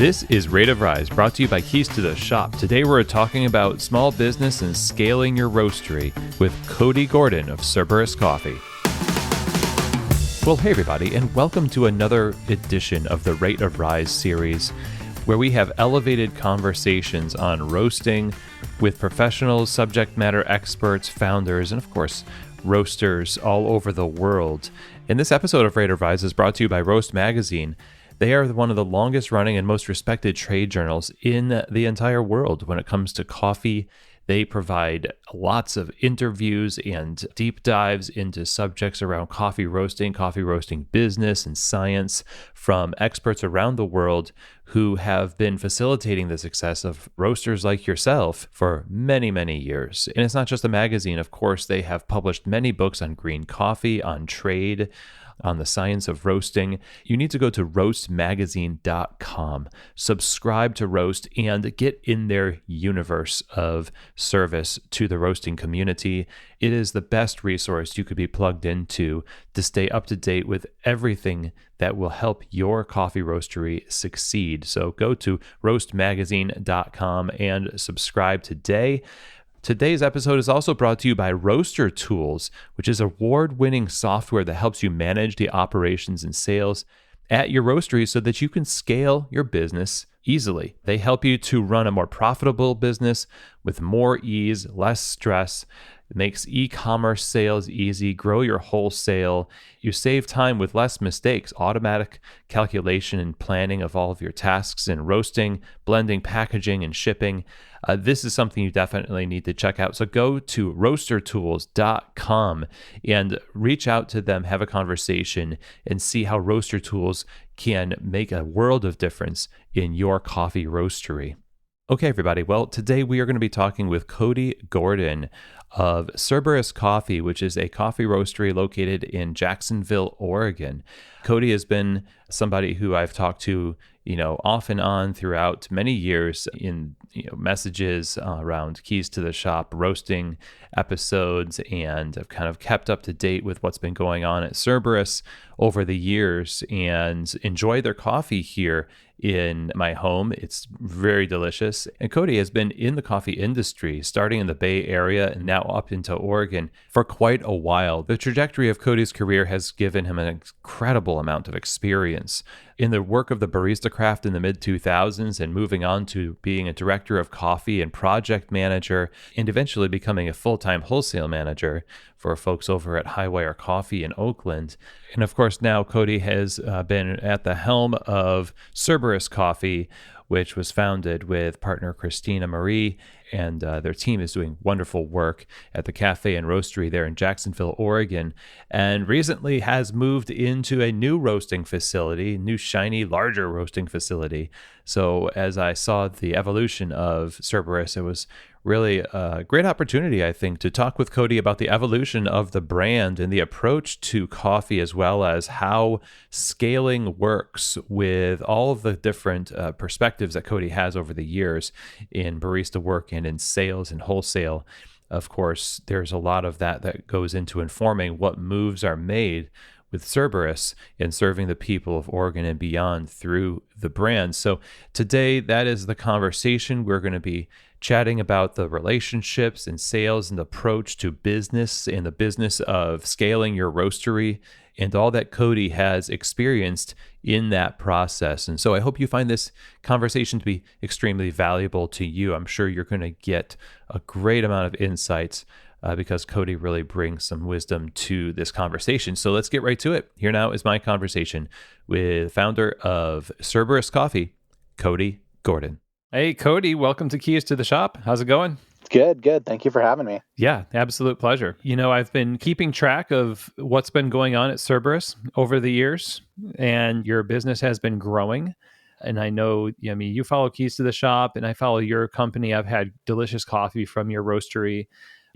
This is Rate of Rise, brought to you by Keys to the Shop. Today we're talking about small business and scaling your roastery with Cody Gordon of Cerburus Coffee. Well, hey everybody, and welcome to another edition of the Rate of Rise series, where we have elevated conversations on roasting with professionals, subject matter experts, founders, and of course, roasters all over the world. And this episode of Rate of Rise is brought to you by Roast Magazine. They are one of the longest running and most respected trade journals in the entire world when it comes to coffee. They provide lots of interviews and deep dives into subjects around coffee roasting business, and science from experts around the world who have been facilitating the success of roasters like yourself for many, many years. And it's not just a magazine. Of course, they have published many books on green coffee, on trade, on the science of roasting. You need to go to roastmagazine.com, subscribe to Roast, and get in their universe of service to the roasting community. It is the best resource you could be plugged into to stay up to date with everything that will help your coffee roastery succeed. So go to roastmagazine.com and subscribe today. Today's episode is also brought to you by Roaster Tools, which is award-winning software that helps you manage the operations and sales at your roastery so that you can scale your business easily. They help you to run a more profitable business with more ease, less stress. It makes e-commerce sales easy, grow your wholesale. You save time with less mistakes, automatic calculation and planning of all of your tasks in roasting, blending, packaging, and shipping. This is something you definitely need to check out. So go to roastertools.com and reach out to them, have a conversation, and see how Roaster Tools can make a world of difference in your coffee roastery. Okay, everybody. Well, today we are going to be talking with Cody Gordon of Cerburus Coffee, which is a coffee roastery located in Jacksonville, Oregon. Cody has been somebody who I've talked to, off and on throughout many years in, messages around Keys to the Shop, roasting episodes, and I've kind of kept up to date with what's been going on at Cerburus over the years and enjoy their coffee here in my home. It's very delicious. And Cody has been in the coffee industry, starting in the Bay Area and now up into Oregon for quite a while. The trajectory of Cody's career has given him an incredible amount of experience in the work of the barista craft in the mid-2000s and moving on to being a director of coffee and project manager and eventually becoming a full-time wholesale manager for folks over at Highwire Coffee in Oakland. And of course, now Cody has been at the helm of Cerberus Coffee, which was founded with partner Christina Marie, and their team is doing wonderful work at the cafe and roastery there in Jacksonville, Oregon, and recently has moved into a new roasting facility, new shiny, larger roasting facility. So as I saw the evolution of Cerberus, it was really a great opportunity, I think, to talk with Cody about the evolution of the brand and the approach to coffee, as well as how scaling works with all of the different perspectives that Cody has over the years in barista work and in sales and wholesale. Of course, there's a lot of that goes into informing what moves are made with Cerberus and serving the people of Oregon and beyond through the brand. So today, that is the conversation. We're going to be chatting about the relationships and sales and the approach to business and the business of scaling your roastery and all that Cody has experienced in that process. And so I hope you find this conversation to be extremely valuable to you. I'm sure you're going to get a great amount of insights because Cody really brings some wisdom to this conversation. So let's get right to it. Here now is my conversation with founder of Cerburus Coffee, Cody Gordon. Hey, Cody, welcome to Keys to the Shop. How's it going? Good. Thank you for having me. Yeah, absolute pleasure. I've been keeping track of what's been going on at Cerburus over the years, and your business has been growing. And I know, you follow Keys to the Shop, and I follow your company. I've had delicious coffee from your roastery.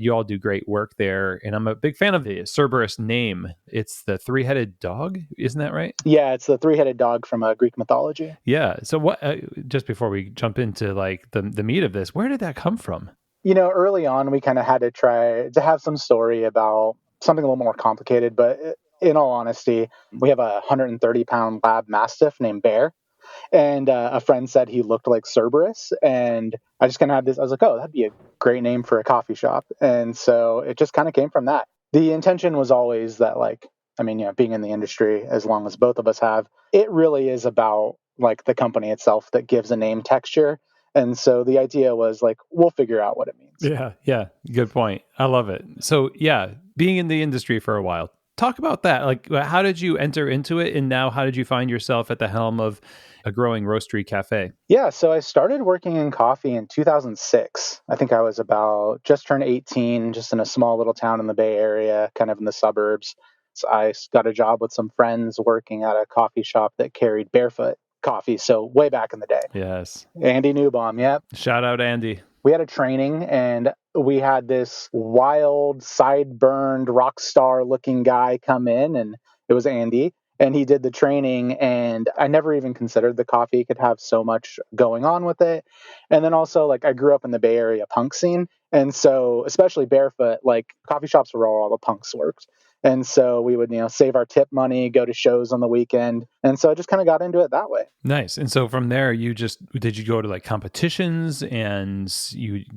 You all do great work there. And I'm a big fan of the Cerberus name. It's the three-headed dog. Isn't that right? Yeah, it's the three-headed dog from Greek mythology. Yeah. So what? Just before we jump into the meat of this, where did that come from? Early on, we kind of had to try to have some story about something a little more complicated. But in all honesty, we have a 130-pound lab mastiff named Bear. And a friend said he looked like Cerberus. And I just kind of had this, I was like, oh, that'd be a great name for a coffee shop. And so it just kind of came from that. The intention was always that, like, I mean, being in the industry as long as both of us have, it really is about like the company itself that gives a name texture. And so the idea was like, we'll figure out what it means. Yeah. Good point. I love it. So, yeah, being in the industry for a while, talk about that. Like, how did you enter into it? And now, how did you find yourself at the helm of a growing roastery cafe? Yeah, so I started working in coffee in 2006. I think I was about just turned 18, just in a small little town in the Bay Area, kind of in the suburbs. So I got a job with some friends working at a coffee shop that carried Barefoot coffee. So way back in the day. Yes. Andy Newbaum, yep. Shout out, Andy. We had a training and we had this wild, sideburned, rock star looking guy come in, and it was Andy. And he did the training, and I never even considered the coffee could have so much going on with it. And then also, like, I grew up in the Bay Area punk scene. And so, especially Barefoot, like, coffee shops were where all the punks worked. And so we would, save our tip money, go to shows on the weekend. And so I just kind of got into it that way. Nice. And so from there, did you go to like competitions, and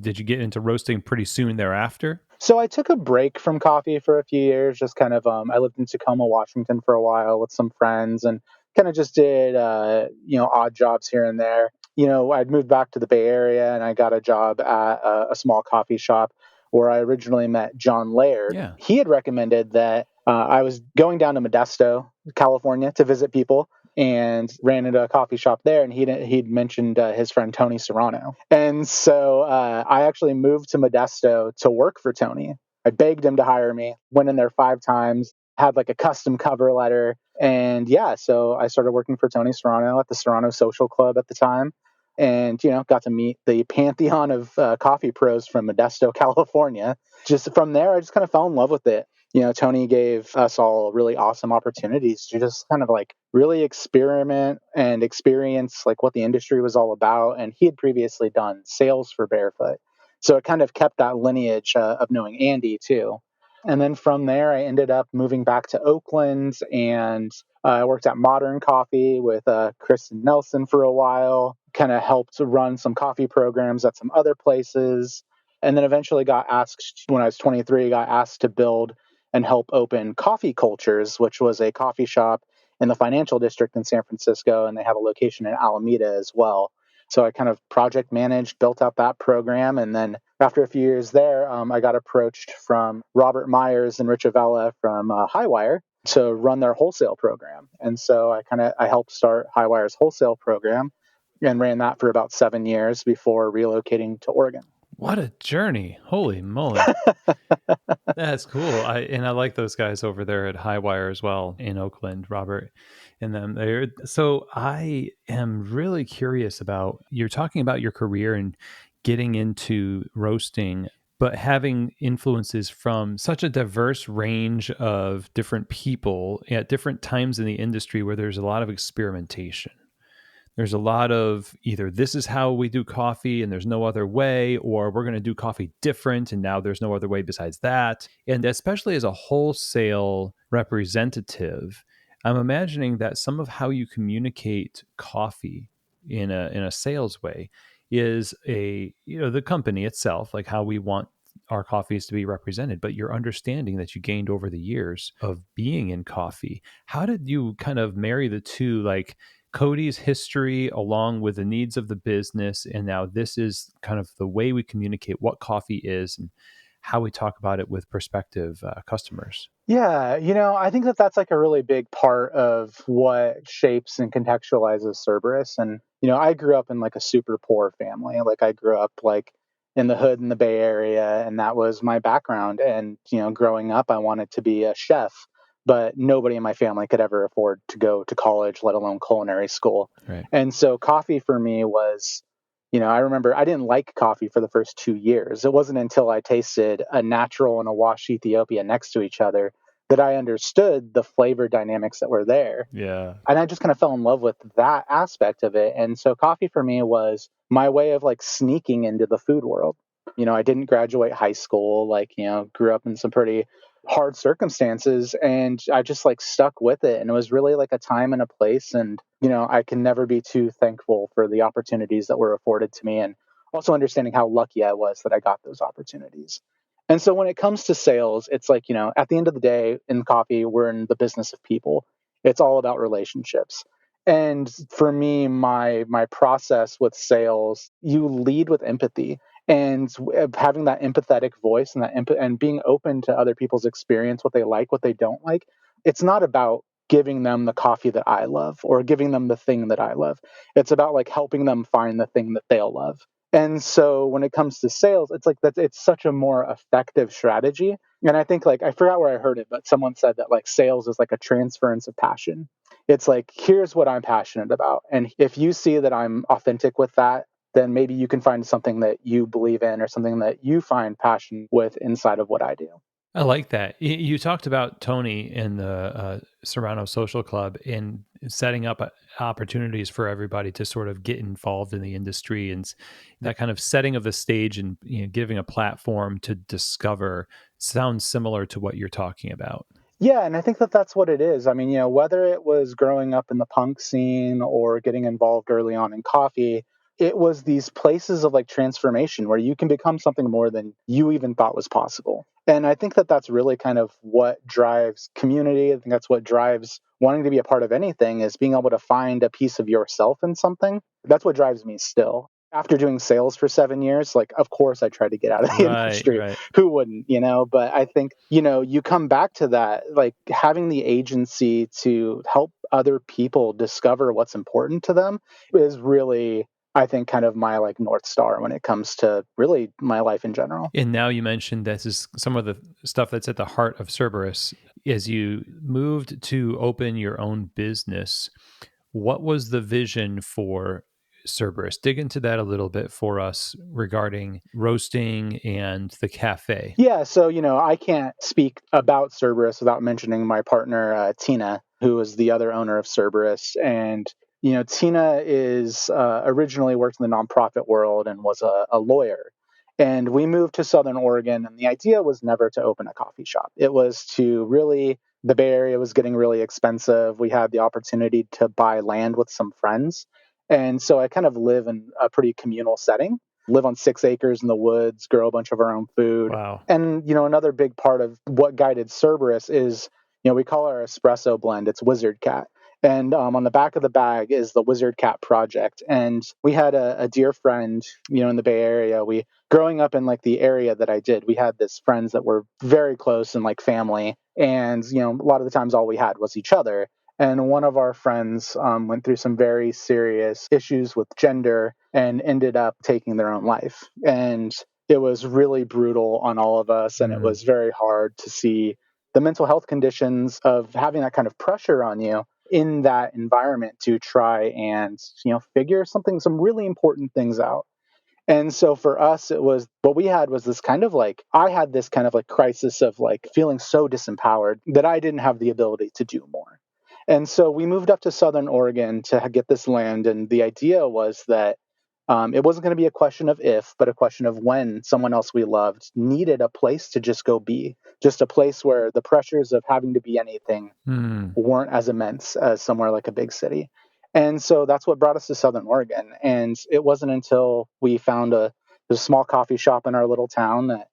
did you get into roasting pretty soon thereafter? So I took a break from coffee for a few years, just kind of, I lived in Tacoma, Washington for a while with some friends and kind of just did, odd jobs here and there. I'd moved back to the Bay Area and I got a job at a small coffee shop where I originally met John Laird. Yeah. He had recommended that I was going down to Modesto, California to visit people, and ran into a coffee shop there, and he'd mentioned his friend Tony Serrano. And so I actually moved to Modesto to work for Tony. I begged him to hire me, went in there 5 times, had like a custom cover letter. And yeah, so I started working for Tony Serrano at the Serrano Social Club at the time. And, got to meet the pantheon of coffee pros from Modesto, California. Just from there, I just kind of fell in love with it. Tony gave us all really awesome opportunities to just kind of like really experiment and experience like what the industry was all about. And he had previously done sales for Barefoot. So it kind of kept that lineage of knowing Andy too. And then from there, I ended up moving back to Oakland, and I worked at Modern Coffee with Chris and Nelson for a while, kind of helped run some coffee programs at some other places. And then eventually got asked, when I was 23, got asked to build and help open Coffee Cultures, which was a coffee shop in the financial district in San Francisco. And they have a location in Alameda as well. So I kind of project managed, built out that program. And then after a few years there, I got approached from Robert Myers and Rich Avella from Highwire to run their wholesale program. And so I helped start Highwire's wholesale program and ran that for about 7 years before relocating to Oregon. What a journey. Holy moly. That's cool. I like those guys over there at Highwire as well in Oakland, Robert and them there. So I am really curious about, you're talking about your career and getting into roasting, but having influences from such a diverse range of different people at different times in the industry where there's a lot of experimentation. There's a lot of either this is how we do coffee and there's no other way, or we're going to do coffee different and now there's no other way besides that. And especially as a wholesale representative, I'm imagining that some of how you communicate coffee in a sales way is the company itself, like how we want our coffees to be represented, but your understanding that you gained over the years of being in coffee. How did you kind of marry the two, like Cody's history along with the needs of the business, and now this is kind of the way we communicate what coffee is and how we talk about it with prospective customers? Yeah, I think that that's like a really big part of what shapes and contextualizes Cerberus. And, I grew up in like a super poor family. Like I grew up like in the hood in the Bay Area, and that was my background. And, growing up, I wanted to be a chef, but nobody in my family could ever afford to go to college, let alone culinary school. Right. And so coffee for me was, I remember I didn't like coffee for the first 2 years. It wasn't until I tasted a natural and a wash Ethiopia next to each other that I understood the flavor dynamics that were there. Yeah. And I just kind of fell in love with that aspect of it. And so coffee for me was my way of like sneaking into the food world. I didn't graduate high school, grew up in some pretty hard circumstances, and I just like stuck with it. And it was really like a time and a place. And, I can never be too thankful for the opportunities that were afforded to me, and also understanding how lucky I was that I got those opportunities. And so when it comes to sales, it's like, at the end of the day in coffee, we're in the business of people. It's all about relationships. And for me, my process with sales, you lead with empathy, and having that empathetic voice and and being open to other people's experience, what they like, what they don't like. It's not about giving them the coffee that I love or giving them the thing that I love. It's about like helping them find the thing that they'll love. And so when it comes to sales, it's like that, it's such a more effective strategy. And I think, like, I forgot where I heard it, but someone said that like sales is like a transference of passion. It's like, here's what I'm passionate about. And if you see that I'm authentic with that, then maybe you can find something that you believe in or something that you find passion with inside of what I do. I like that. You talked about Tony in the Serrano Social Club in setting up opportunities for everybody to sort of get involved in the industry, and that kind of setting of the stage and giving a platform to discover sounds similar to what you're talking about. Yeah, and I think that that's what it is. I mean, whether it was growing up in the punk scene or getting involved early on in coffee, it was these places of like transformation where you can become something more than you even thought was possible. And I think that that's really kind of what drives community. I think that's what drives wanting to be a part of anything, is being able to find a piece of yourself in something. That's what drives me still. After doing sales for 7 years, like, of course I tried to get out of the industry. Right. Who wouldn't, But I think, you come back to that, like having the agency to help other people discover what's important to them is really, I think, kind of my like North Star when it comes to really my life in general. And now you mentioned this is some of the stuff that's at the heart of Cerberus. As you moved to open your own business, what was the vision for Cerberus? Dig into that a little bit for us regarding roasting and the cafe. Yeah, so I can't speak about Cerberus without mentioning my partner Tina, who is the other owner of Cerberus. And Tina is originally worked in the nonprofit world and was a lawyer. And we moved to Southern Oregon, and the idea was never to open a coffee shop. It was to really, the Bay Area was getting really expensive. We had the opportunity to buy land with some friends. And so I kind of live in a pretty communal setting, live on 6 acres in the woods, grow a bunch of our own food. Wow. And, another big part of what guided Cerberus is, we call our espresso blend, it's Wizard Cat. And on the back of the bag is the Wizard Cat Project. And we had a dear friend, in the Bay Area. Growing up in like the area that I did, we had this friends that were very close and like family. And, a lot of the times all we had was each other. And one of our friends went through some very serious issues with gender and ended up taking their own life. And it was really brutal on all of us. And it was very hard to see the mental health conditions of having that kind of pressure on you in that environment to try and, figure some really important things out. And so for us, it was, what we had was this kind of like, I had this kind of like crisis of like feeling so disempowered that I didn't have the ability to do more. And so we moved up to Southern Oregon to get this land. And the idea was that it wasn't going to be a question of if, but a question of when someone else we loved needed a place to just go be, just a place where the pressures of having to be anything weren't as immense as somewhere like a big city. And so that's what brought us to Southern Oregon. And it wasn't until we found a small coffee shop in our little town that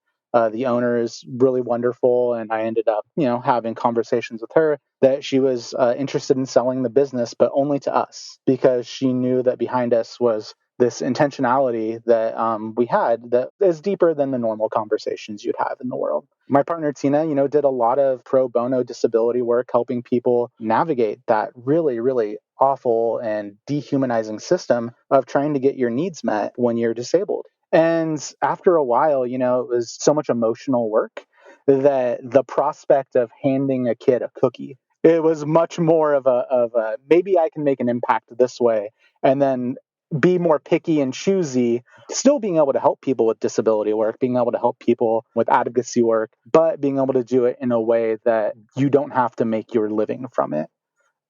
the owner is really wonderful. And I ended up, having conversations with her that she was interested in selling the business, but only to us, because she knew that behind us was this intentionality that we had that is deeper than the normal conversations you'd have in the world. My partner, Tina, did a lot of pro bono disability work, helping people navigate that really, really awful and dehumanizing system of trying to get your needs met when you're disabled. And after a while, it was so much emotional work that the prospect of handing a kid a cookie, it was much more of a maybe I can make an impact this way, and then be more picky and choosy, still being able to help people with disability work, being able to help people with advocacy work, but being able to do it in a way that you don't have to make your living from it.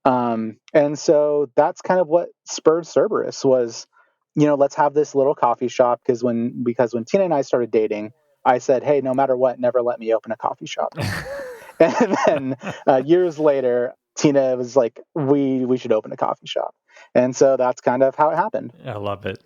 And so that's kind of what spurred Cerberus was, let's have this little coffee shop. Because when Tina and I started dating, I said, hey, no matter what, never let me open a coffee shop. And then years later, Tina was like, we should open a coffee shop. And so that's kind of how it happened. I love it.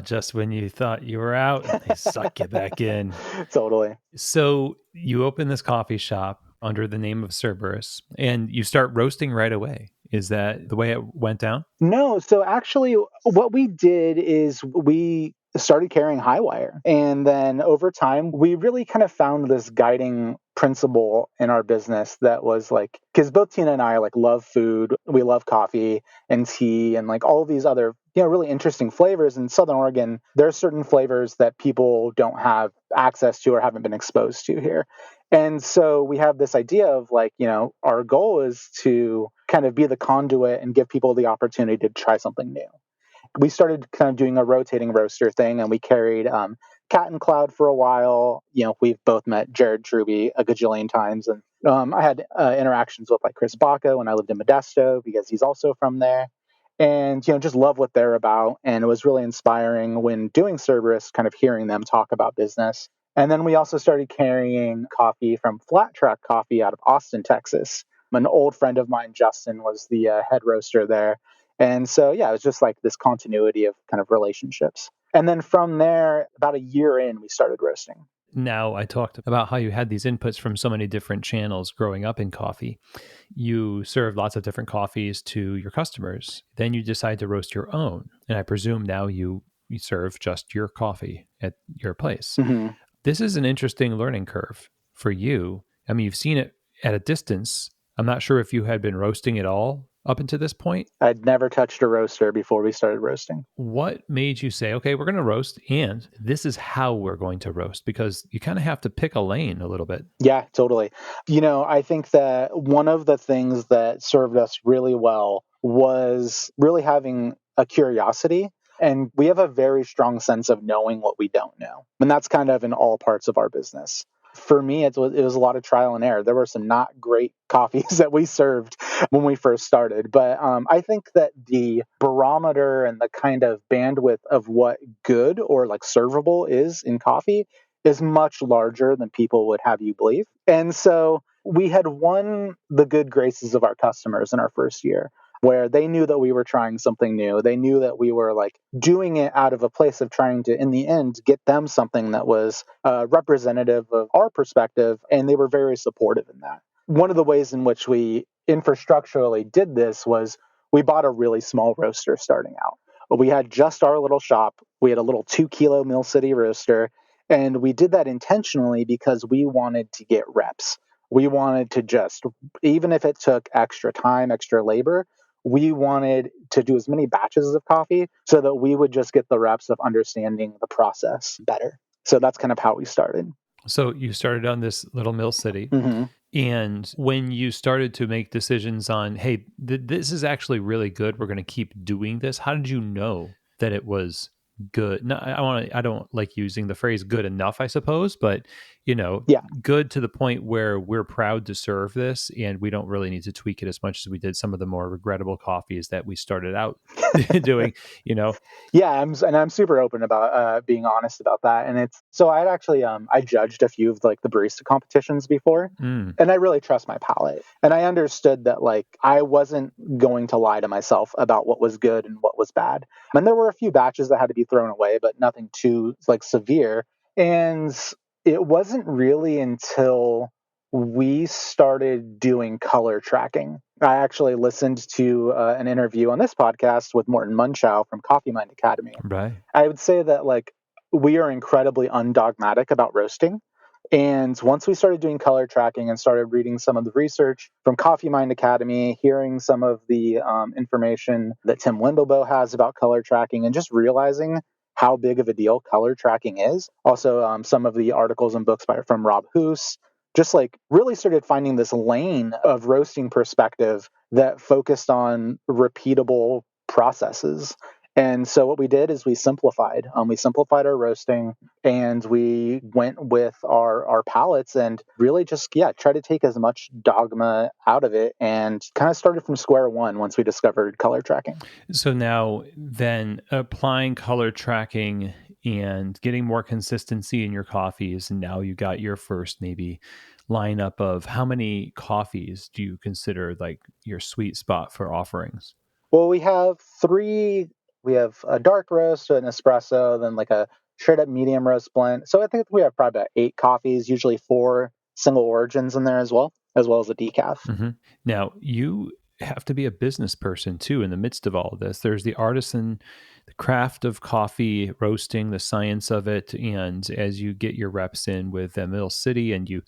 Just when you thought you were out, they suck you back in. Totally. So you open this coffee shop under the name of Cerberus, and you start roasting right away. Is that the way it went down? No, so actually, what we did is we started carrying high wire. And then over time, we really kind of found this guiding principle in our business that was like, because both Tina and I like love food, we love coffee and tea and like all these other, really interesting flavors. In Southern Oregon, there are certain flavors that people don't have access to or haven't been exposed to here. And so we have this idea of like, our goal is to kind of be the conduit and give people the opportunity to try something new. We started kind of doing a rotating roaster thing, and we carried Cat and Cloud for a while. We've both met Jared Truby a gajillion times, and I had interactions with like Chris Baca when I lived in Modesto because he's also from there. And just love what they're about, and it was really inspiring when doing Cerberus, kind of hearing them talk about business. And then we also started carrying coffee from Flat Track Coffee out of Austin, Texas. An old friend of mine, Justin, was the head roaster there. And so, yeah, it was just like this continuity of kind of relationships. And then from there, about a year in, we started roasting. Now, I talked about how you had these inputs from so many different channels growing up in coffee. You served lots of different coffees to your customers. Then you decide to roast your own. And I presume now you serve just your coffee at your place. Mm-hmm. This is an interesting learning curve for you. I mean, you've seen it at a distance. I'm not sure if you had been roasting at all up until this point. I'd never touched a roaster before we started roasting. What made you say, okay, we're going to roast and this is how we're going to roast? Because you kind of have to pick a lane a little bit. Yeah, totally. I think that one of the things that served us really well was really having a curiosity. And we have a very strong sense of knowing what we don't know. And that's kind of in all parts of our business. For me, it was a lot of trial and error. There were some not great coffees that we served when we first started. But I think that the barometer and the kind of bandwidth of what good or like servable is in coffee is much larger than people would have you believe. And so we had won the good graces of our customers in our first year, where they knew that we were trying something new. They knew that we were like doing it out of a place of trying to, in the end, get them something that was representative of our perspective. And they were very supportive in that. One of the ways in which we infrastructurally did this was we bought a really small roaster starting out. We had just our little shop. We had a little 2-kilo Mill City roaster. And we did that intentionally because we wanted to get reps. We wanted to just, even if it took extra time, extra labor, we wanted to do as many batches of coffee so that we would just get the reps of understanding the process better. So that's kind of how we started. So you started on this little Mill City. Mm-hmm. And when you started to make decisions on, hey, this is actually really good, we're going to keep doing this, how did you know that it was good? No, I don't like using the phrase good enough, I suppose, but good to the point where we're proud to serve this and we don't really need to tweak it as much as we did some of the more regrettable coffees that we started out doing, Yeah, I'm super open about being honest about that. And it's so I'd actually I judged a few of like the barista competitions before, and I really trust my palate. And I understood that like I wasn't going to lie to myself about what was good and what was bad. And there were a few batches that had to be thrown away, but nothing too like severe. And it wasn't really until we started doing color tracking. I actually listened to an interview on this podcast with Morton Munchow from Coffee Mind Academy. Right. I would say that like we are incredibly undogmatic about roasting. And once we started doing color tracking and started reading some of the research from Coffee Mind Academy, hearing some of the information that Tim Wendelboe has about color tracking, and just realizing how big of a deal color tracking is. Also, some of the articles and books from Rob Hoos, just like really started finding this lane of roasting perspective that focused on repeatable processes. And so what we did is we simplified. We simplified our roasting, and we went with our palettes and really just try to take as much dogma out of it, and kind of started from square one once we discovered color tracking. So now then applying color tracking and getting more consistency in your coffees. And now you got your first maybe lineup of how many coffees do you consider like your sweet spot for offerings? Well, we have three. We have a dark roast, an espresso, then like a straight up medium roast blend. So I think we have probably about 8 coffees, usually 4 single origins in there as well as a decaf. Mm-hmm. Now, you have to be a business person too in the midst of all of this. There's the artisan, the craft of coffee roasting, the science of it. And as you get your reps in with Mill City and you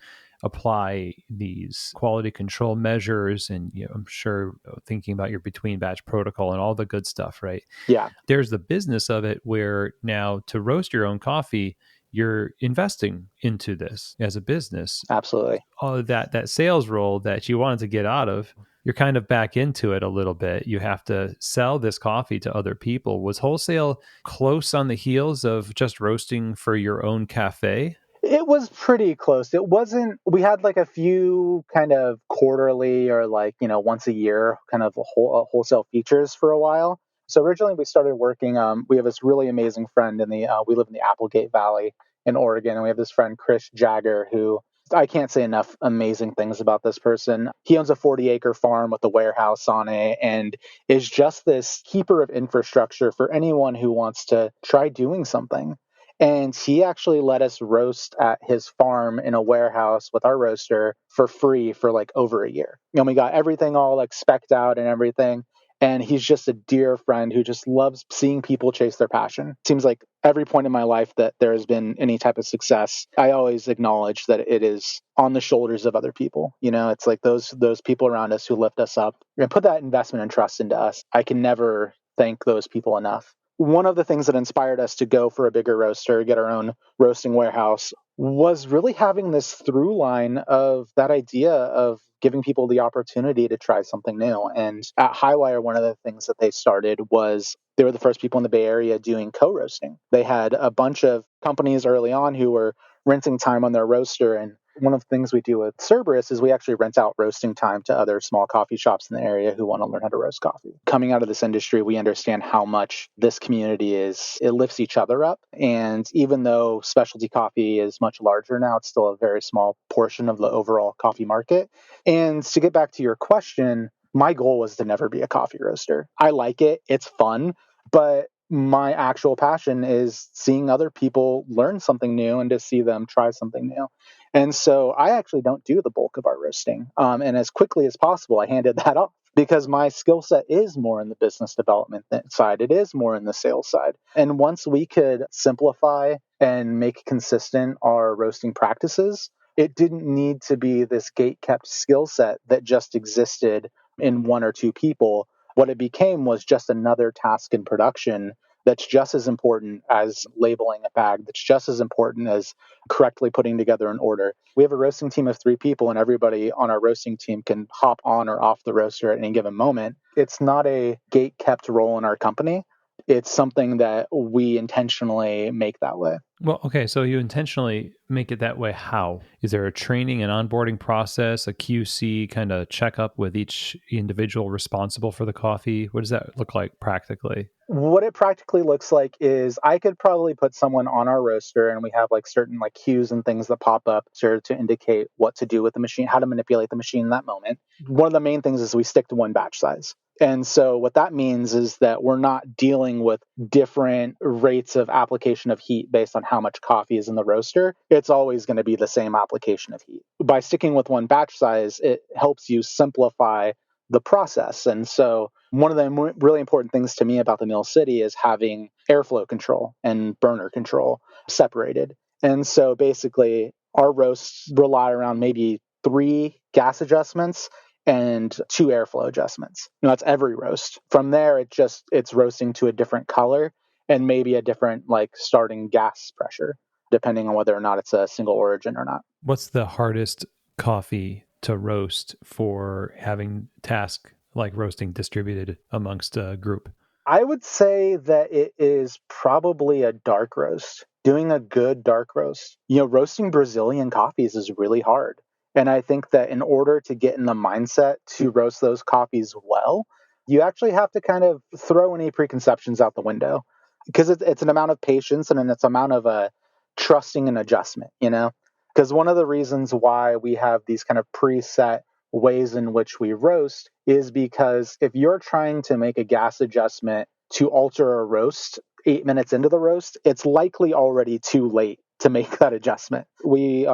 apply these quality control measures, and I'm sure thinking about your between batch protocol and all the good stuff, right? Yeah, There's the business of it where now to roast your own coffee, you're investing into this as a business. absolutely. All of that sales role that you wanted to get out of, you're kind of back into it a little bit. You have to sell this coffee to other people. Was wholesale close on the heels of just roasting for your own cafe? It was pretty close. It wasn't, we had like a few kind of quarterly or like, once a year kind of wholesale features for a while. So originally we started working, we have this really amazing friend we live in the Applegate Valley in Oregon. And we have this friend, Chris Jagger, who I can't say enough amazing things about this person. He owns a 40-acre farm with a warehouse on it and is just this keeper of infrastructure for anyone who wants to try doing something. And he actually let us roast at his farm in a warehouse with our roaster for free for like over a year. And we got everything all like specced out and everything. And he's just a dear friend who just loves seeing people chase their passion. Seems like every point in my life that there has been any type of success, I always acknowledge that it is on the shoulders of other people. It's like those people around us who lift us up and put that investment and trust into us. I can never thank those people enough. One of the things that inspired us to go for a bigger roaster, get our own roasting warehouse, was really having this through line of that idea of giving people the opportunity to try something new. And at Highwire, one of the things that they started was they were the first people in the Bay Area doing co-roasting. They had a bunch of companies early on who were renting time on their roaster. And one of the things we do with Cerburus is we actually rent out roasting time to other small coffee shops in the area who want to learn how to roast coffee. Coming out of this industry, we understand how much this community it lifts each other up. And even though specialty coffee is much larger now, it's still a very small portion of the overall coffee market. And to get back to your question, my goal was to never be a coffee roaster. I like it. It's fun. But my actual passion is seeing other people learn something new and to see them try something new. And so I actually don't do the bulk of our roasting. And as quickly as possible, I handed that off because my skill set is more in the business development side. It is more in the sales side. And once we could simplify and make consistent our roasting practices, it didn't need to be this gate-kept skill set that just existed in one or two people. What it became was just another task in production that's just as important as labeling a bag, that's just as important as correctly putting together an order. We have a roasting team of 3 people, and everybody on our roasting team can hop on or off the roaster at any given moment. It's not a gate-kept role in our company. It's something that we intentionally make that way. Well, okay, so you intentionally make it that way. How? Is there a training and onboarding process, a QC kind of checkup with each individual responsible for the coffee? What does that look like practically? What it practically looks like is I could probably put someone on our roaster and we have like certain like cues and things that pop up to indicate what to do with the machine, how to manipulate the machine in that moment. One of the main things is we stick to one batch size. And so what that means is that we're not dealing with different rates of application of heat based on how much coffee is in the roaster. It's always going to be the same application of heat. By sticking with one batch size, it helps you simplify the process. And so one of the really important things to me about the Mill City is having airflow control and burner control separated. And so basically our roasts rely around maybe 3 gas adjustments and 2 airflow adjustments. That's every roast. From there, it's roasting to a different color and maybe a different like starting gas pressure, depending on whether or not it's a single origin or not. What's the hardest coffee to roast for having task like roasting distributed amongst a group? I would say that it is probably a dark roast. Doing a good dark roast. Roasting Brazilian coffees is really hard. And I think that in order to get in the mindset to roast those coffees well, you actually have to kind of throw any preconceptions out the window. because it's an amount of patience and it's an amount of trusting and adjustment, because one of the reasons why we have these kind of preset ways in which we roast is because if you're trying to make a gas adjustment to alter a roast 8 minutes into the roast, it's likely already too late to make that adjustment. We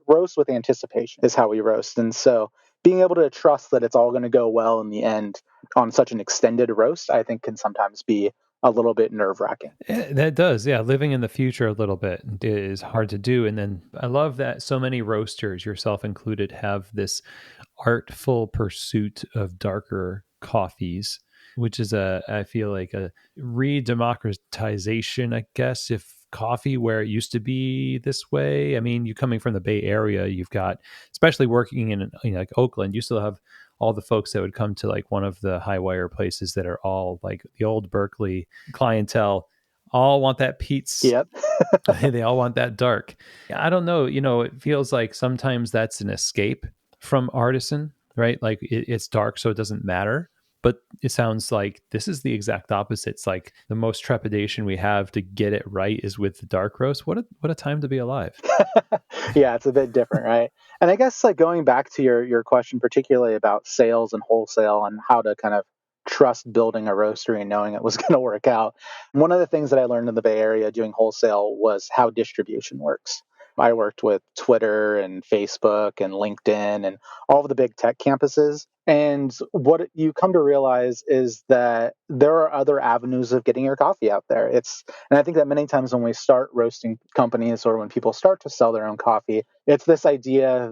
roast with anticipation is how we roast. And so being able to trust that it's all going to go well in the end on such an extended roast, I think can sometimes be a little bit nerve-wracking. That does, yeah. Living in the future a little bit is hard to do. And then I love that so many roasters, yourself included, have this artful pursuit of darker coffees, which is I feel like a re-democratization, I guess, if coffee where it used to be this way. I mean, you coming from the Bay Area, you've got, especially working in like Oakland, you still have all the folks that would come to like one of the high wire places that are all like the old Berkeley clientele, all want that Pete's. Yep. They all want that dark. I don't know. It feels like sometimes that's an escape from artisan, right? Like it's dark, so it doesn't matter. But it sounds like this is the exact opposite. It's like the most trepidation we have to get it right is with the dark roast. What a time to be alive. Yeah, it's a bit different, right? And I guess like going back to your question, particularly about sales and wholesale and how to kind of trust building a roastery and knowing it was going to work out. One of the things that I learned in the Bay Area doing wholesale was how distribution works. I worked with Twitter and Facebook and LinkedIn and all of the big tech campuses. And what you come to realize is that there are other avenues of getting your coffee out there. And I think that many times when we start roasting companies or when people start to sell their own coffee, it's this idea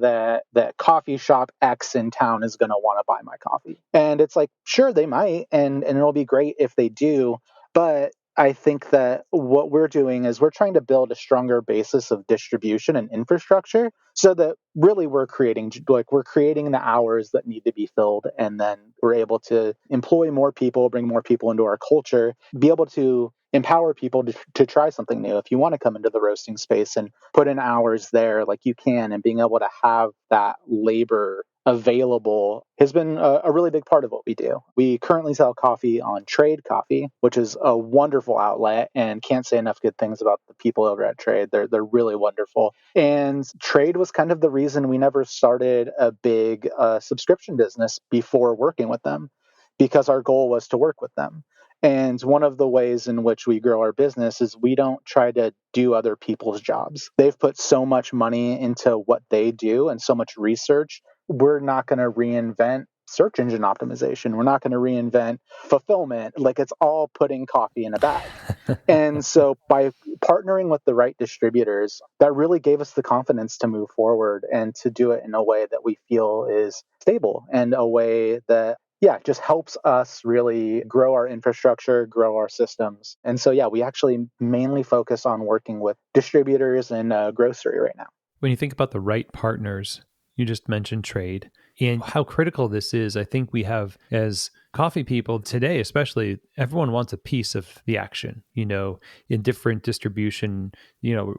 that coffee shop X in town is going to want to buy my coffee. And it's like, sure, they might, and it'll be great if they do. But I think that what we're doing is we're trying to build a stronger basis of distribution and infrastructure so that really we're creating the hours that need to be filled, and then we're able to employ more people, bring more people into our culture, be able to empower people to try something new. If you want to come into the roasting space and put in hours there, like you can, and being able to have that labor available has been a really big part of what we do. We currently sell coffee on Trade Coffee, which is a wonderful outlet, and can't say enough good things about the people over at Trade. They're really wonderful. And Trade was kind of the reason we never started a big subscription business before working with them, because our goal was to work with them. And one of the ways in which we grow our business is we don't try to do other people's jobs. They've put so much money into what they do and so much research. We're not going to reinvent search engine optimization. We're not going to reinvent fulfillment. Like, it's all putting coffee in a bag. And so by partnering with the right distributors, that really gave us the confidence to move forward and to do it in a way that we feel is stable and a way that just helps us really grow our infrastructure, grow our systems. And so, we actually mainly focus on working with distributors and grocery right now. When you think about the right partners, you just mentioned Trade and how critical this is. I think we have, as coffee people today, especially, everyone wants a piece of the action, in different distribution,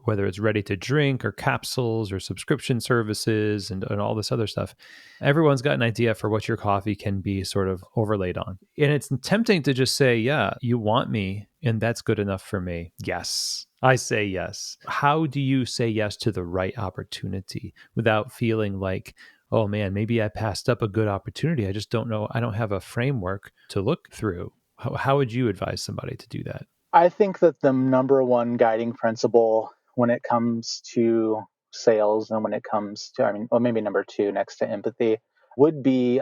whether it's ready to drink or capsules or subscription services and all this other stuff. Everyone's got an idea for what your coffee can be sort of overlaid on. And it's tempting to just say, yeah, you want me, and that's good enough for me. Yes. I say yes. How do you say yes to the right opportunity without feeling like, oh man, maybe I passed up a good opportunity. I just don't know. I don't have a framework to look through. How would you advise somebody to do that? I think that the number one guiding principle when it comes to sales and when it comes to, maybe number two next to empathy would be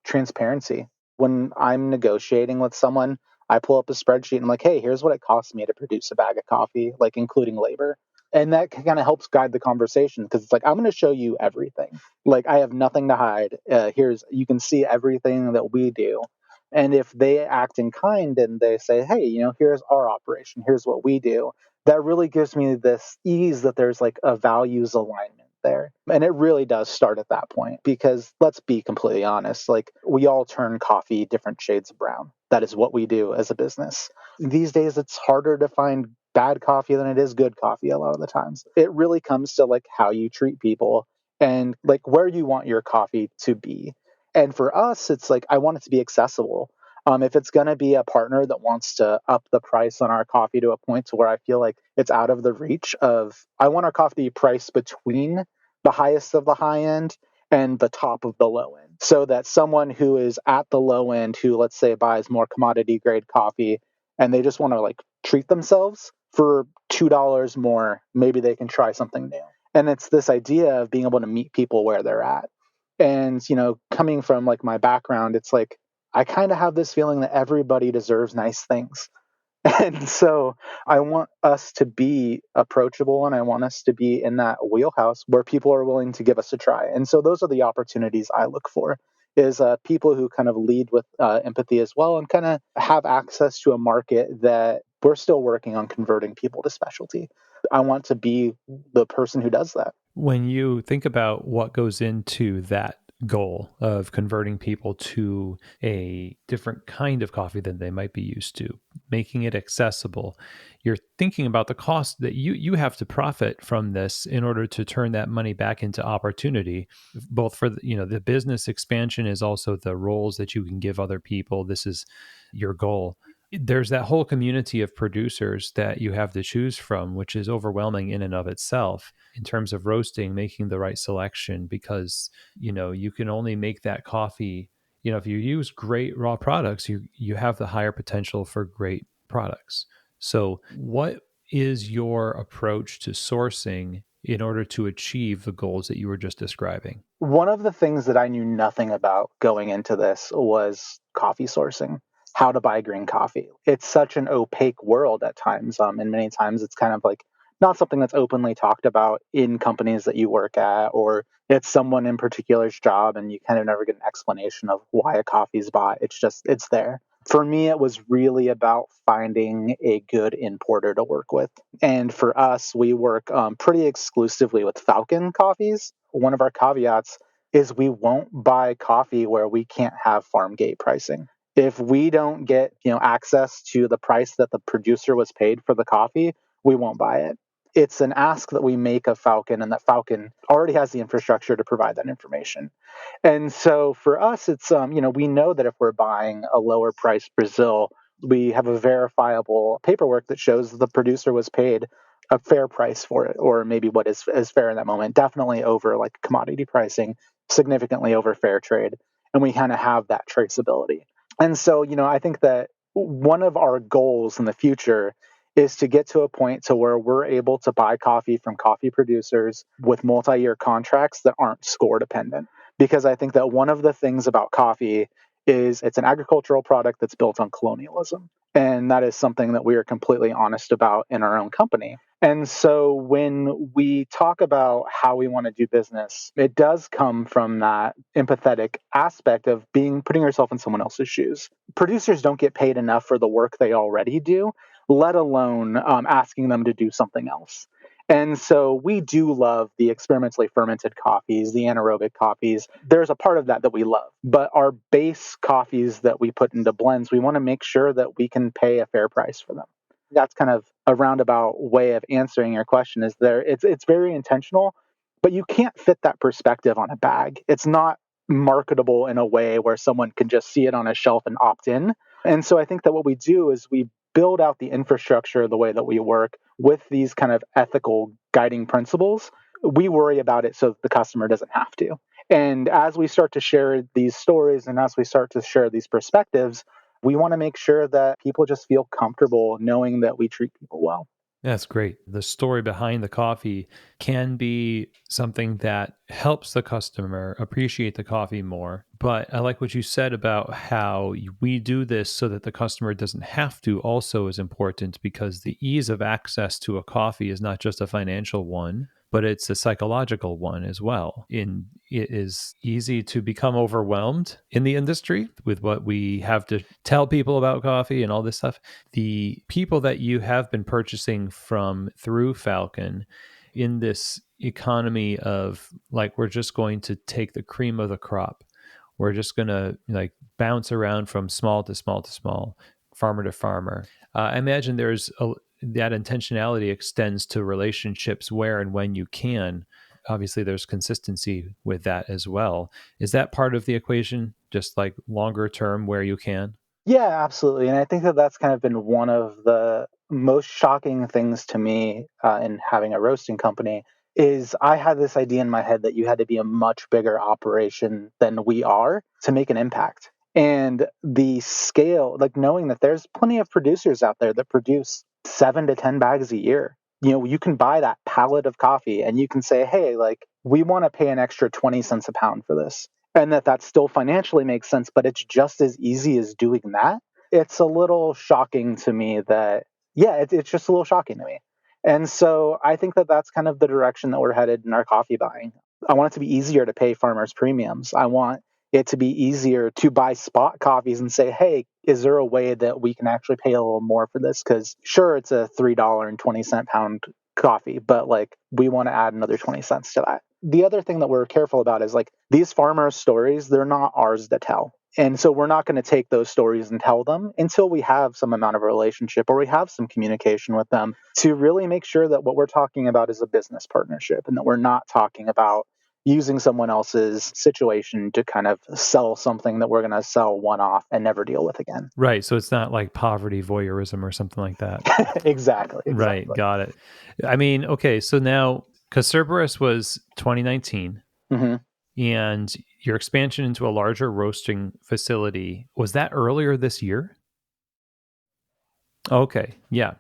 transparency. When I'm negotiating with someone, I pull up a spreadsheet and I'm like, hey, here's what it costs me to produce a bag of coffee, like including labor. And that kind of helps guide the conversation, because it's like, I'm going to show you everything. Like, I have nothing to hide. You can see everything that we do. And if they act in kind and they say, hey, here's our operation, here's what we do, that really gives me this ease that there's like a values alignment there. And it really does start at that point, because let's be completely honest, like, we all turn coffee different shades of brown. That is what we do as a business. These days, it's harder to find bad coffee than it is good coffee a lot of the times. It really comes to like how you treat people and like where you want your coffee to be. And for us, it's like, I want it to be accessible. If it's going to be a partner that wants to up the price on our coffee to a point to where I feel like it's out of the reach of, I want our coffee to be priced between the highest of the high end and the top of the low end. So that someone who is at the low end, who let's say buys more commodity grade coffee and they just want to like treat themselves for $2 more, maybe they can try something new. And it's this idea of being able to meet people where they're at. And, coming from like my background, it's like, I kind of have this feeling that everybody deserves nice things. And so I want us to be approachable and I want us to be in that wheelhouse where people are willing to give us a try. And so those are the opportunities I look for is people who kind of lead with empathy as well and kind of have access to a market that we're still working on converting people to specialty. I want to be the person who does that. When you think about what goes into that goal of converting people to a different kind of coffee than they might be used to, making it accessible, you're thinking about the cost that you have to profit from this in order to turn that money back into opportunity, both for the business expansion is also the roles that you can give other people. This is your goal. There's that whole community of producers that you have to choose from, which is overwhelming in and of itself in terms of roasting, making the right selection, because, you can only make that coffee, if you use great raw products, you have the higher potential for great products. So what is your approach to sourcing in order to achieve the goals that you were just describing? One of the things that I knew nothing about going into this was coffee sourcing, how to buy green coffee. It's such an opaque world at times. And many times it's kind of like not something that's openly talked about in companies that you work at, or it's someone in particular's job and you kind of never get an explanation of why a coffee's bought. It's there. For me, it was really about finding a good importer to work with. And for us, we work pretty exclusively with Falcon coffees. One of our caveats is we won't buy coffee where we can't have farm gate pricing. If we don't get, access to the price that the producer was paid for the coffee, we won't buy it. It's an ask that we make of Falcon, and that Falcon already has the infrastructure to provide that information. And so for us, it's, we know that if we're buying a lower price Brazil, we have a verifiable paperwork that shows the producer was paid a fair price for it, or maybe what is fair in that moment, definitely over like commodity pricing, significantly over fair trade. And we kind of have that traceability. And so, I think that one of our goals in the future is to get to a point to where we're able to buy coffee from coffee producers with multi-year contracts that aren't score dependent. Because I think that one of the things about coffee is it's an agricultural product that's built on colonialism. And that is something that we are completely honest about in our own company. And so when we talk about how we want to do business, it does come from that empathetic aspect of putting yourself in someone else's shoes. Producers don't get paid enough for the work they already do, let alone asking them to do something else. And so we do love the experimentally fermented coffees, the anaerobic coffees. There's a part of that we love. But our base coffees that we put into blends, we want to make sure that we can pay a fair price for them. That's kind of a roundabout way of answering your question. It's very intentional, but you can't fit that perspective on a bag. It's not marketable in a way where someone can just see it on a shelf and opt in. And so I think that what we do is we build out the infrastructure the way that we work with these kind of ethical guiding principles. We worry about it so the customer doesn't have to. And as we start to share these stories and as we start to share these perspectives, we want to make sure that people just feel comfortable knowing that we treat people well. That's great. The story behind the coffee can be something that helps the customer appreciate the coffee more. But I like what you said about how we do this so that the customer doesn't have to also is important, because the ease of access to a coffee is not just a financial one, but it's a psychological one as well. And it is easy to become overwhelmed in the industry with what we have to tell people about coffee and all this stuff. The people that you have been purchasing from through Falcon in this economy of like, we're just going to take the cream of the crop. We're just going to like bounce around from small to small to small, farmer to farmer. I imagine that intentionality extends to relationships where and when you can. Obviously, there's consistency with that as well. Is that part of the equation, just like longer term where you can? Yeah, absolutely. And I think that that's kind of been one of the most shocking things to me in having a roasting company is I had this idea in my head that you had to be a much bigger operation than we are to make an impact. And the scale, like knowing that there's plenty of producers out there that produce 7 to 10 bags a year. You can buy that pallet of coffee and you can say, hey, like, we want to pay an extra 20 cents a pound for this, and that still financially makes sense, but it's just as easy as doing that. It's a little shocking to me that, yeah, it's just a little shocking to me. And so I think that that's kind of the direction that we're headed in our coffee buying. I want it to be easier to pay farmers premiums. I want it to be easier to buy spot coffees and say, hey, is there a way that we can actually pay a little more for this? Because sure, it's a $3.20 pound coffee, but like we want to add another 20 cents to that. The other thing that we're careful about is like these farmer stories, they're not ours to tell. And so we're not going to take those stories and tell them until we have some amount of a relationship or we have some communication with them to really make sure that what we're talking about is a business partnership and that we're not talking about using someone else's situation to kind of sell something that we're going to sell one off and never deal with again. Right. So it's not like poverty voyeurism or something like that. Exactly. Right. Got it. I mean, okay. So now, because Cerberus was 2019 Mm-hmm. and your expansion into a larger roasting facility, was that earlier this year? Okay. Yeah.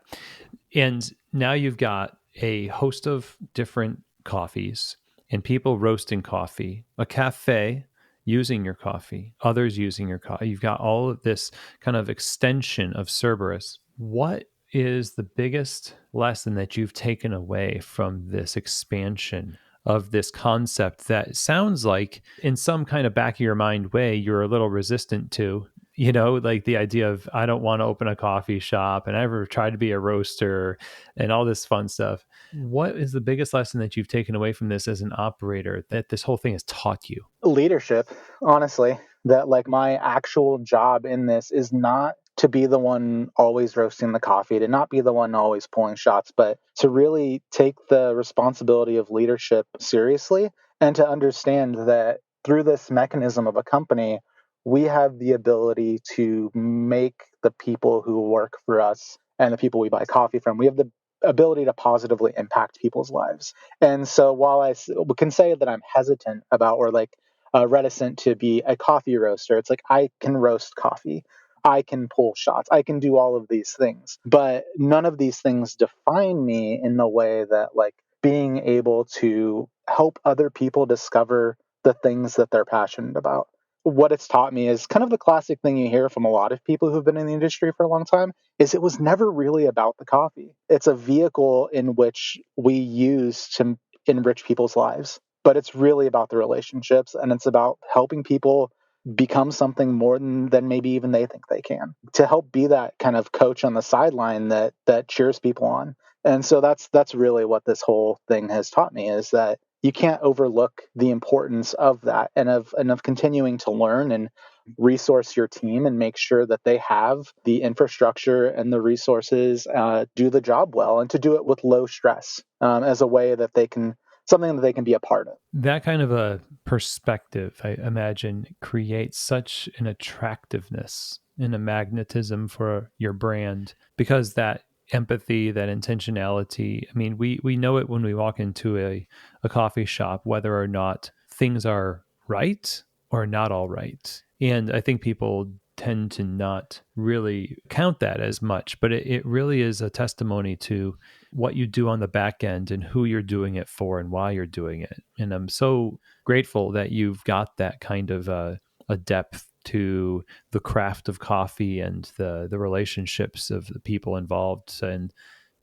And now you've got a host of different coffees and people roasting coffee, a cafe using your coffee, others using your coffee. You've got all of this kind of extension of Cerberus. What is the biggest lesson that you've taken away from this expansion of this concept that sounds like, in some kind of back of your mind way, you're a little resistant to? Like the idea of, I don't want to open a coffee shop and I ever tried to be a roaster and all this fun stuff. What is the biggest lesson that you've taken away from this as an operator that this whole thing has taught you? Leadership, honestly, that like my actual job in this is not to be the one always roasting the coffee, to not be the one always pulling shots, but to really take the responsibility of leadership seriously and to understand that through this mechanism of a company, we have the ability to make the people who work for us and the people we buy coffee from, we have the ability to positively impact people's lives. And so while can say that I'm hesitant about or like reticent to be a coffee roaster, it's like I can roast coffee. I can pull shots. I can do all of these things. But none of these things define me in the way that like being able to help other people discover the things that they're passionate about. What it's taught me is kind of the classic thing you hear from a lot of people who've been in the industry for a long time is it was never really about the coffee. It's a vehicle in which we use to enrich people's lives, but it's really about the relationships and it's about helping people become something more than maybe even they think they can, to help be that kind of coach on the sideline that cheers people on. And so that's really what this whole thing has taught me, is that you can't overlook the importance of that and of continuing to learn and resource your team and make sure that they have the infrastructure and the resources, do the job well, and to do it with low stress, as a way that they can, something that they can be a part of. That kind of a perspective, I imagine, creates such an attractiveness and a magnetism for your brand, because that empathy, that intentionality, I mean, we know it when we walk into a coffee shop, whether or not things are right or not all right. And I think people tend to not really count that as much, but it really is a testimony to what you do on the back end and who you're doing it for and why you're doing it. And I'm so grateful that you've got that kind of a depth to the craft of coffee and the relationships of the people involved, and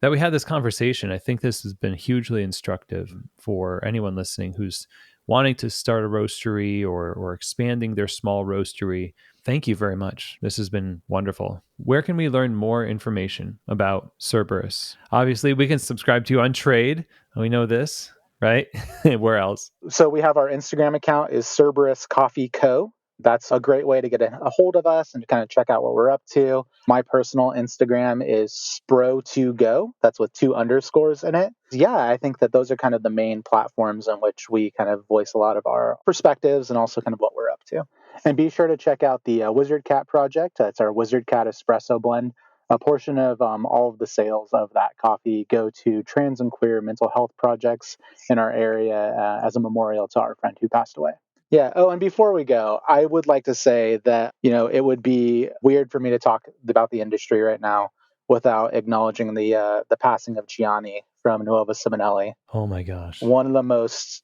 that we had this conversation. I think this has been hugely instructive for anyone listening who's wanting to start a roastery or expanding their small roastery. Thank you very much. This has been wonderful. Where can we learn more information about Cerburus? Obviously, we can subscribe to you on Trade. We know this, right? Where else? So we have our Instagram account is Cerberus Coffee Co. That's a great way to get a hold of us and to kind of check out what we're up to. My personal Instagram is Spro2Go. That's with 2 underscores in it. Yeah, I think that those are kind of the main platforms on which we kind of voice a lot of our perspectives and also kind of what we're up to. And be sure to check out the Wizard Cat project. It's our Wizard Cat espresso blend. A portion of all of the sales of that coffee go to trans and queer mental health projects in our area as a memorial to our friend who passed away. Yeah. Oh, and before we go, I would like to say that, it would be weird for me to talk about the industry right now without acknowledging the passing of Gianni from Nuova Simonelli. Oh my gosh. One of the most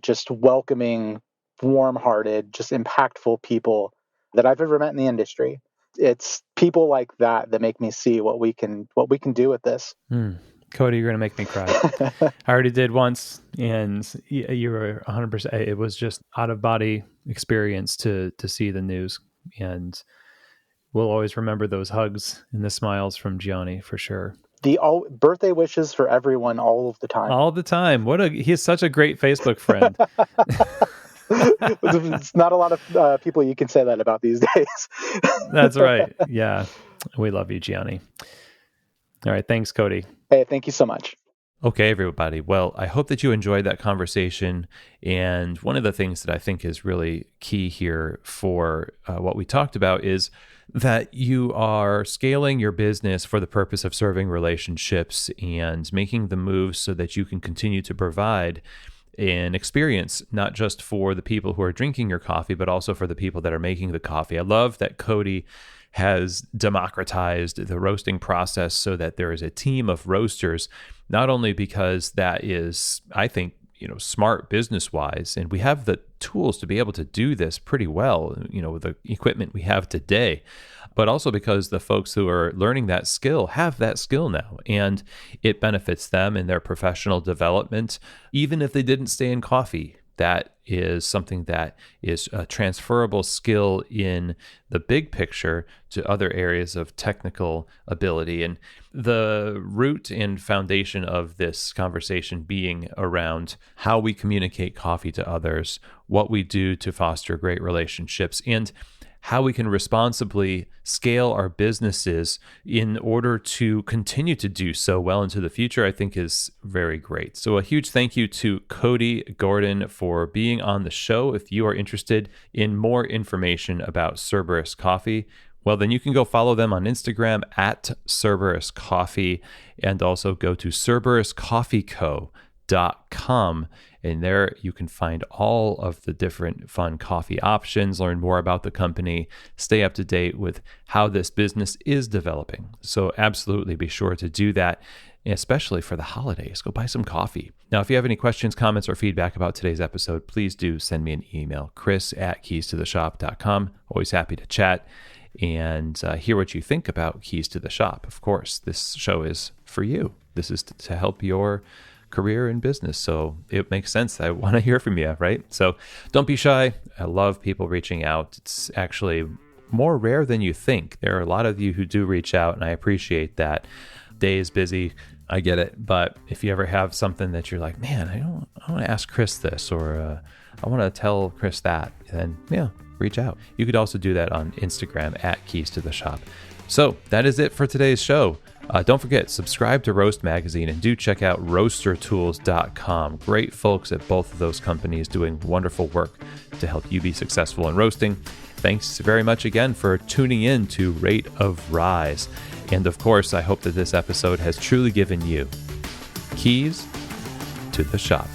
just welcoming, warm-hearted, just impactful people that I've ever met in the industry. It's people like that make me see what we can do with this. Cody, you're going to make me cry. I already did once, and you were 100%. It was just out-of-body experience to see the news, and we'll always remember those hugs and the smiles from Gianni for sure. The birthday wishes for everyone all of the time. All the time. He's such a great Facebook friend. It's not a lot of people you can say that about these days. That's right. Yeah. We love you, Gianni. All right. Thanks, Cody. Hey, thank you so much. Okay, everybody. Well, I hope that you enjoyed that conversation. And one of the things that I think is really key here for what we talked about is that you are scaling your business for the purpose of serving relationships and making the moves so that you can continue to provide an experience, not just for the people who are drinking your coffee, but also for the people that are making the coffee. I love that Cody has democratized the roasting process so that there is a team of roasters, not only because that is, I think, smart business-wise, and we have the tools to be able to do this pretty well, with the equipment we have today, but also because the folks who are learning that skill have that skill now, and it benefits them in their professional development, even if they didn't stay in coffee. That is something that is a transferable skill in the big picture to other areas of technical ability. And the root and foundation of this conversation being around how we communicate coffee to others, what we do to foster great relationships, and how we can responsibly scale our businesses in order to continue to do so well into the future, I think is very great. So a huge thank you to Cody Gordon for being on the show. If you are interested in more information about Cerburus Coffee, well, then you can go follow them on Instagram at Cerburus Coffee, and also go to cerburuscoffeeco.com. And there you can find all of the different fun coffee options, learn more about the company, stay up to date with how this business is developing. So absolutely be sure to do that, especially for the holidays. Go buy some coffee. Now, if you have any questions, comments, or feedback about today's episode, please do send me an email, chris@keystotheshop.com. Always happy to chat and hear what you think about Keys to the Shop. Of course, this show is for you. This is to help your career and business. So it makes sense. I want to hear from you, right? So don't be shy. I love people reaching out. It's actually more rare than you think. There are a lot of you who do reach out, and I appreciate that. Day is busy. I get it. But if you ever have something that you're like, man, I want to ask Chris this, or I want to tell Chris that, then yeah, reach out. You could also do that on Instagram at Keys to the Shop. So that is it for today's show. Don't forget, subscribe to Roast Magazine, and do check out roastertools.com. Great folks at both of those companies doing wonderful work to help you be successful in roasting. Thanks very much again for tuning in to Rate of Rise. And of course, I hope that this episode has truly given you keys to the shop.